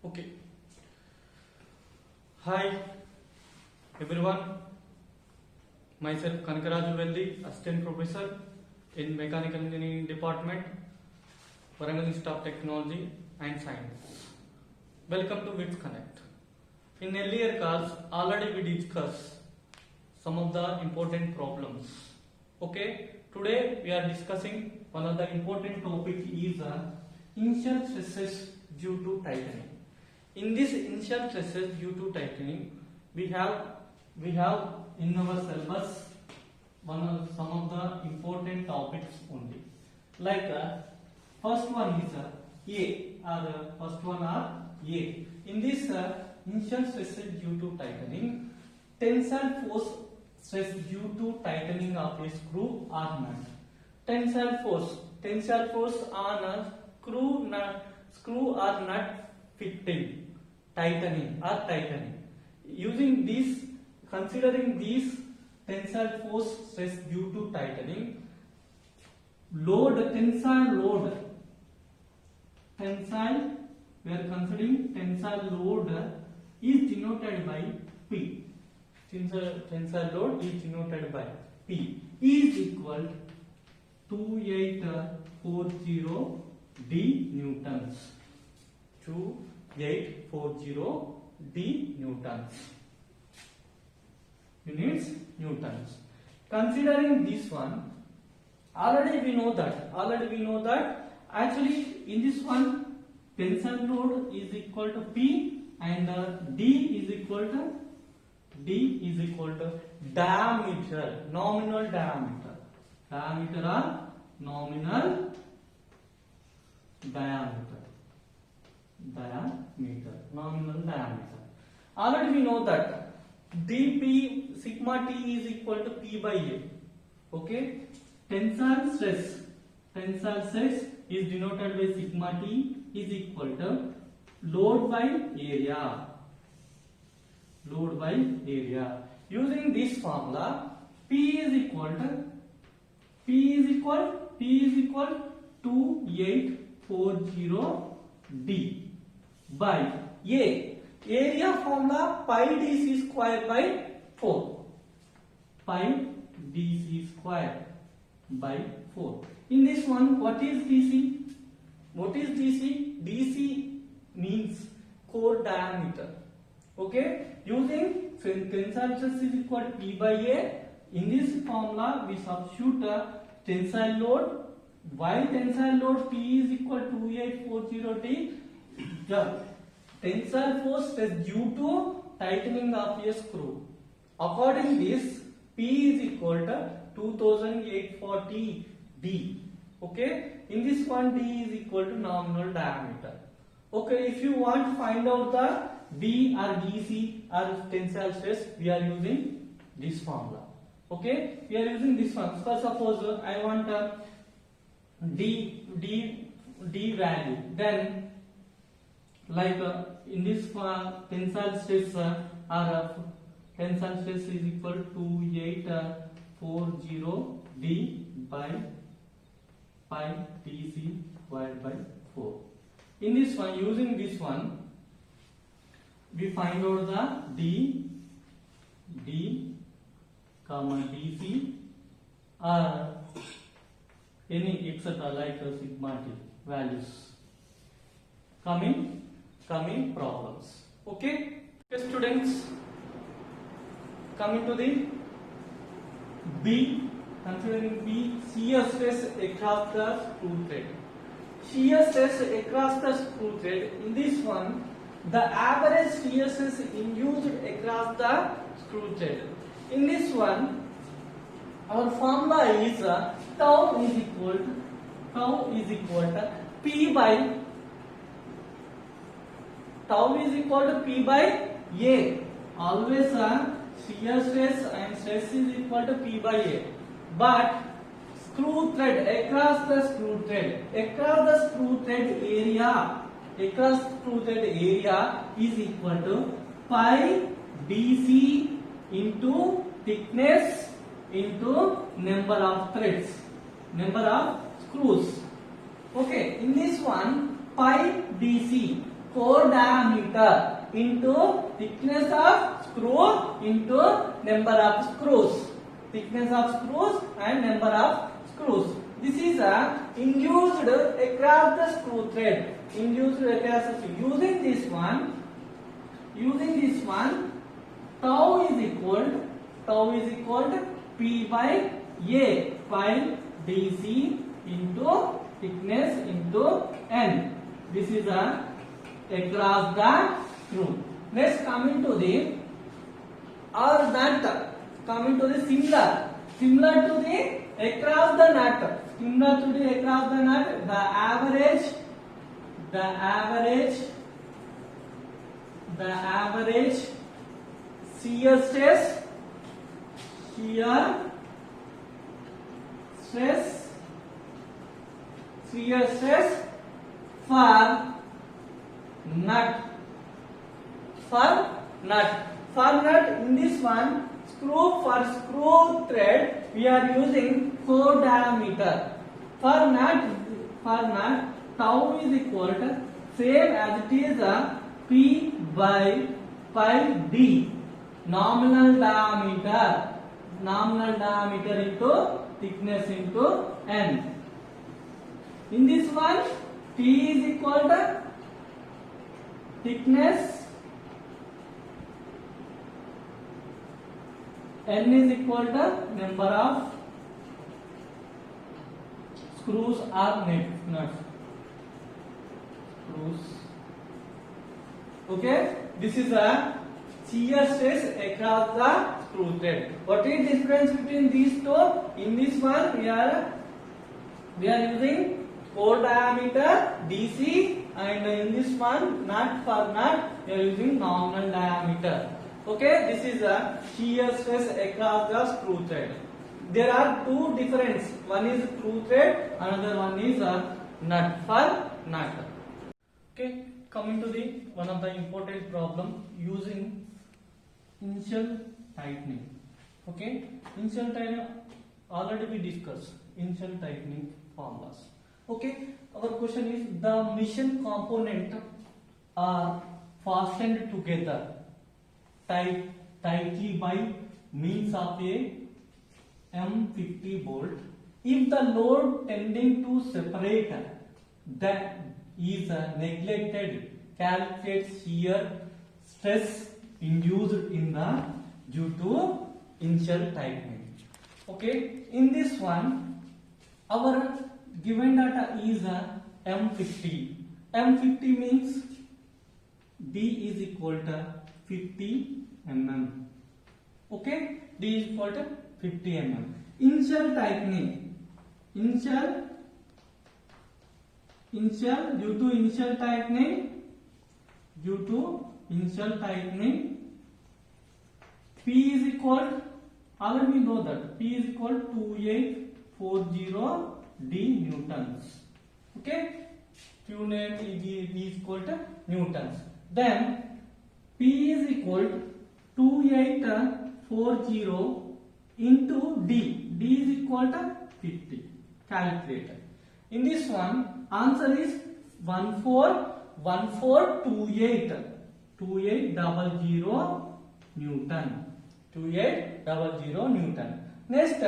Okay. Hi everyone. Myself Kanakaraju Veldi, Assistant Professor in Mechanical Engineering Department, Warangal Institute of Technology and Science. Welcome to WITS Connect. In earlier calls, already we discussed some of the important problems. Okay. Today we are discussing one of the important topic is initial stresses due to tightening. In this initial stresses due to tightening, we have in our syllabus some of the important topics only. Like first one is A, or first one are A. In this initial stresses due to tightening, tensile force stress due to tightening of a screw or nut. Tensile force on a screw or nut fitting, tightening. Using this, considering this tensile force stress due to tightening, tensile load, we are considering tensile load is denoted by P. Tensile load is denoted by P is equal to 2840 D newtons. 2840 D newtons. Units newtons. Considering this one, already we know that actually in this one tensile load is equal to P and D is equal to diameter, nominal diameter. Diameter or nominal diameter. Nominal diameter. Already we know that dP sigma T is equal to P by A. Okay. Tensile stress is denoted by sigma T is equal to load by area. Using this formula, P is equal 2840 D by A. Area formula pi dc square by 4. Pi dc square by 4. In this one, what is DC? DC means core diameter. Okay. Using tensile stress is equal to P by A. In this formula, we substitute tensile load. Why tensile load P is equal to 2840 D? The tensile force stress due to tightening of a screw. According this, P is equal to 2840 D. Okay. In this one, D is equal to nominal diameter. Okay. If you want to find out the D or DC or tensile stress, we are using this formula. Okay. We are using this one. So suppose I want D value. Then like in this tensile stress tensile stress is equal to 2840 D by pi dc divided by 4. In this one, using this one, we find out the D, DC or any etc. like sigma T values. Coming problems. Okay. Students, coming to the B, considering B, shear stress across the screw thread. Shear stress across the screw thread. In this one, the average shear stress induced across the screw thread. In this one, our formula is tau is equal to P by A. Always shear stress and stress is equal to P by A. But screw thread across the screw thread area is equal to pi dc into thickness into number of threads, number of screws. Okay. In this one, pi dc core diameter into thickness of screw into number of screws. Thickness of screws and number of screws. This is a induced across the screw thread. Induced across the screw. Using this one, tau is equal to P by A, pi DC into thickness into N. This is a across the screw. Next, coming to the similar to the across the nut. Similar to the across the nut, the average shear stress for nut. In this one, screw thread, we are using core diameter. For nut, tau is equal to same as it is a P by pi D. Nominal diameter into thickness into N. In this one, T is equal to thickness, N is equal to number of screws or nuts. Screws. Okay, this is a shear stress across the screw thread. What is the difference between these two? In this one, we are using core diameter DC, and in this one, nut for nut, we are using nominal diameter. Okay, this is a shear stress across the screw thread. There are two differences. One is screw thread, another one is a nut for nut. Okay, coming to the one of the important problem using initial tightening. Okay, initial tightening already we discussed initial tightening formulas. Okay, our question is the machine component are fastened together tightly by means of a M50 bolt. If the load tending to separate that is neglected, calculate shear stress induced in the due to initial tightening. Okay, in this one, our given data is M50. M50 means D is equal to 50 mm. Okay, D is equal to 50 mm. Initial tightening. Initial due to initial tightening, P is equal, already we know that P is equal to 2840 D newtons. Okay, Q name is equal to newtons. Then P is equal to 2840 into D. D is equal to 50. Calculate. In this one, answer is 1428. 2800 Newton. 2800 Newton. Next,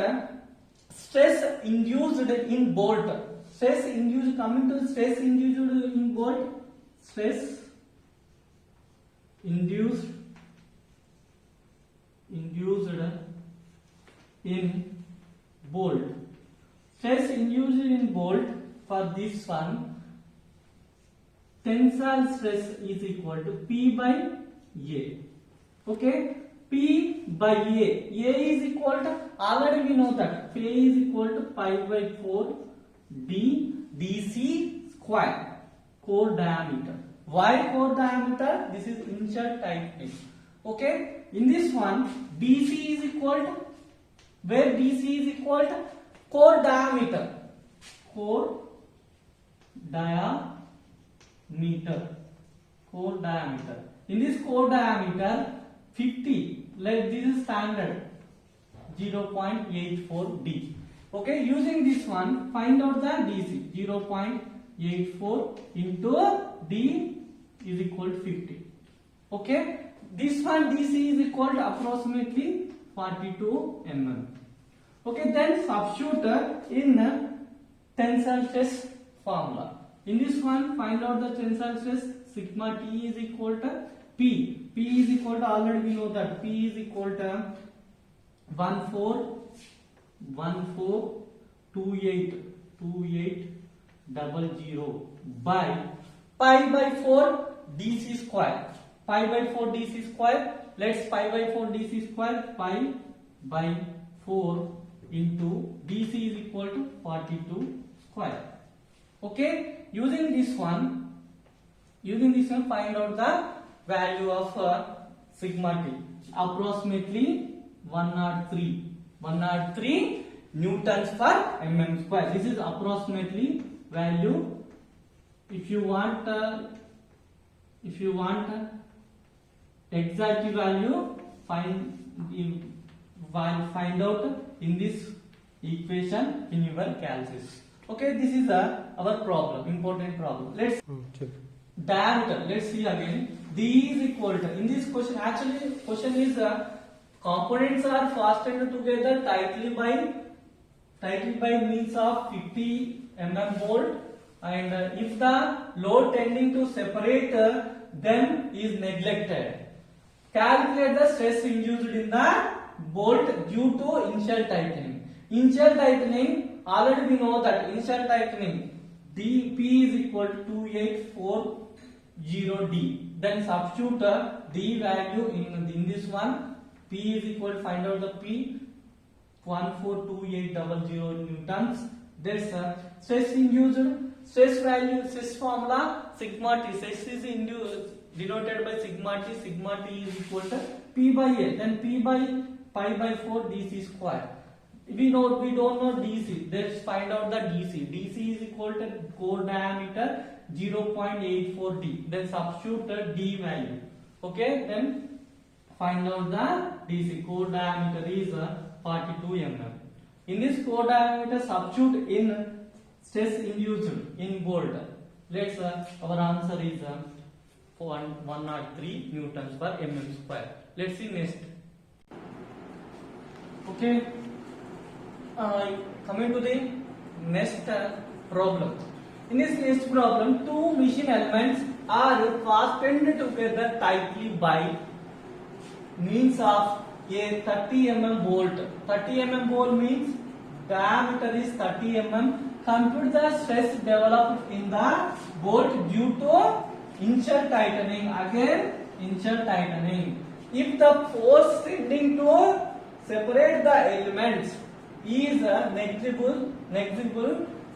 stress induced in bolt. Stress induced, coming to stress induced in bolt. Stress induced in bolt. Stress induced in bolt for this one, tensile stress is equal to P by A. Okay, P by A. A is equal to, already we know that P is equal to pi by 4 D DC square, core diameter. Why core diameter? This is initial tightening. Okay, in this one, DC is equal to, where DC is equal to core diameter. Core diameter. In this core diameter, 50, like this is standard, 0.84 D. Okay, using this one, find out the DC, 0.84 into D is equal to 50. Okay, this one DC is equal to approximately 42 mm. Okay, then substitute in tensile stress formula. In this one, find out the tensile stress. Sigma T is equal to P. P is equal to, already we know that P is equal to 142800 by pi by 4 DC square. Pi by 4 DC square. Let's pi by 4 DC square. Pi by 4 into DC is equal to 42 square. Okay, using this one find out the value of sigma T. Approximately 103 newtons per mm square. This is approximately value. If you want exact value, find out in this equation in your calculus. Okay, this is our problem, important problem. Let's diameter. Let's see again. D is equal to, in this question, actually question is components are fastened together tightly by means of 50 mm bolt, and if the load tending to separate them is neglected, calculate the stress induced in the bolt due to initial tightening. Initial tightening, already we know that initial tightening dP is equal to 2840D. Then substitute D value in this one. P is equal to, find out the P, 142800 newtons. That's stress induced, stress value, stress formula sigma T. Stress is induced denoted by sigma T. Sigma T is equal to P by A. Then P by pi by 4 DC square. We don't know DC. Let's find out the DC. DC is equal to core diameter 0.84D. Then substitute the D value. Okay, then find out the DC. Core diameter is 42 mm. In this core diameter, substitute in stress induced in bolt. Let's our answer is 103 newtons per mm square. Let's see next. Okay. Coming to the next problem. In this next problem, two machine elements are fastened together tightly by means of a 30 mm bolt. 30 mm bolt means diameter is 30 mm. Compute the stress developed in the bolt due to initial tightening. Again, initial tightening. If the force tending to separate the elements is negligible,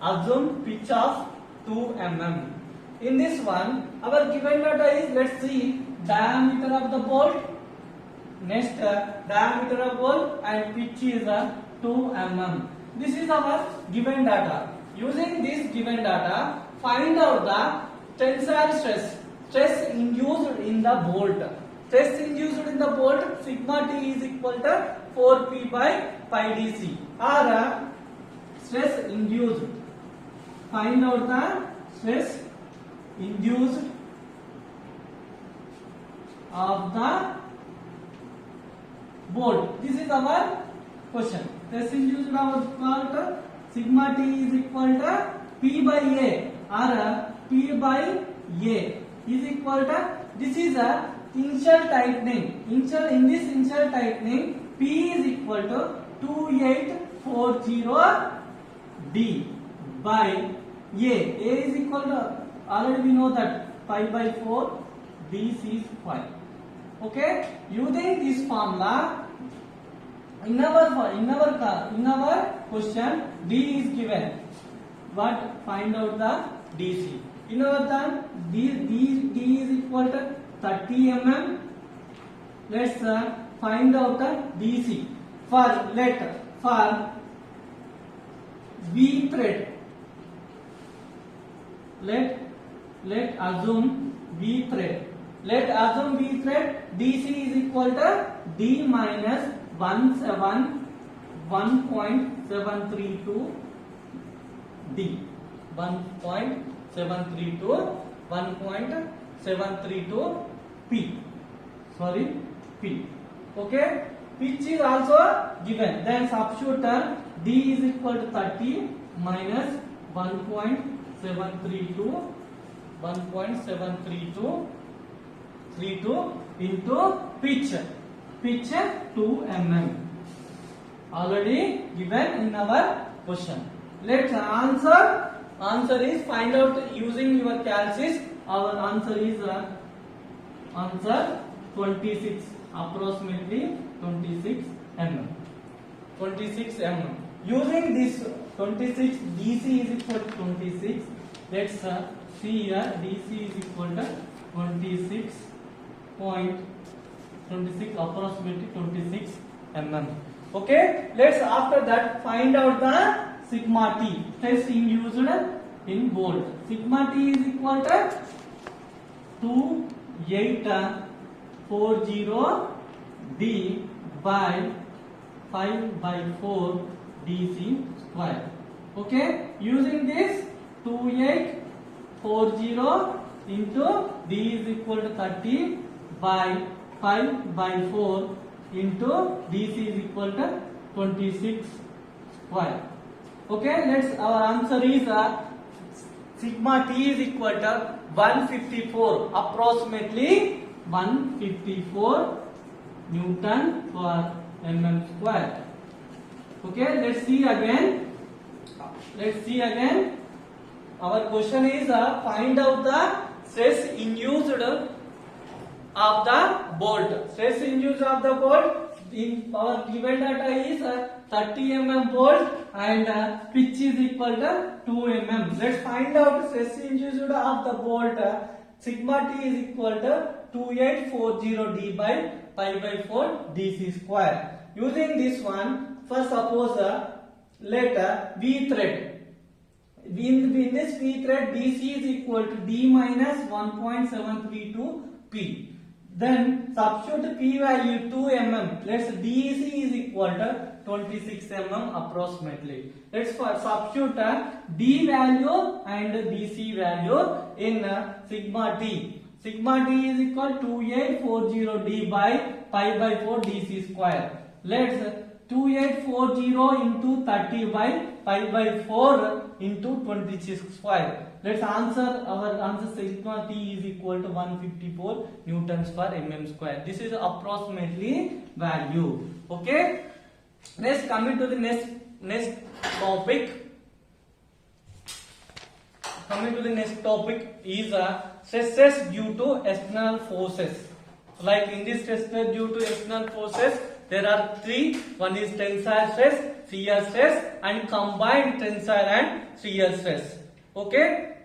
assume pitch of 2 mm. In this one, our given data is, let's see, diameter of the bolt, next diameter of bolt, and pitch is 2 mm. This is our given data. Using this given data, find out the tensile stress induced in the bolt. Stress induced in the bolt, sigma T is equal to 4P by pi DC. Or stress induced. Find out the stress induced of the bolt. This is our question. Stress induced of bolt, sigma T is equal to P by A, or P by A is equal to, this is a initial tightening. In this initial tightening, P is equal to 2840D by A. A is equal to, already we know that pi by 4 DC square. Okay, using this formula, in our question D is given. But find out the DC. In our term, D is equal to 30 mm. Let's find out the DC. For V thread, let assume V thread. Let assume V thread, DC is equal to D minus 1.732 D. 1.732 1.732 732 P. Sorry, P. Okay. Pitch is also given. Then substitute D is equal to 30 minus 1.732 into pitch. Pitch 2 mm. Already given in our question. Let's answer. Answer is find out using your calculus. Our answer is answer 26, approximately 26 mm. 26 mm. Using this 26, DC is equal to 26. Let's see here. DC is equal to 26.26, approximately 26 mm. Okay. Let's after that find out the sigma T. Stress induced in volt. Sigma T is equal to 2840 D by 5/4 DC square. Okay. Using this 2840 into D is equal to 30 by 5/4 into DC is equal to 26 square. Okay. Let's our answer is sigma T is equal to 154, approximately 154 Newton per mm square. Okay, let's see again. Our question is find out the stress induced of the bolt. Stress induced of the bolt in our given data is 30 mm bolt and pitch is equal to 2 mm. Let's find out stress induced of the bolt. Sigma T is equal to 2840 D by 5/4 DC square. Using this one, first suppose let V thread. In this V thread, DC is equal to D minus 1.732 P. Then substitute P value 2 mm. Let's DC is equal to 26 mm approximately. Let's substitute D value and DC value in sigma T. Sigma T is equal to 2840 D by 5/4 DC square. Let's 2840 into 30 by 5/4 into 26 square. Let's answer our answer. Sigma T is equal to 154 newtons per mm square. This is approximately value. Okay. Next, coming to the next topic. Coming to the next topic is stresses due to external forces. Like in this stress due to external forces, there are three. One is tensile stress, shear stress, and combined tensile and shear stress. Okay.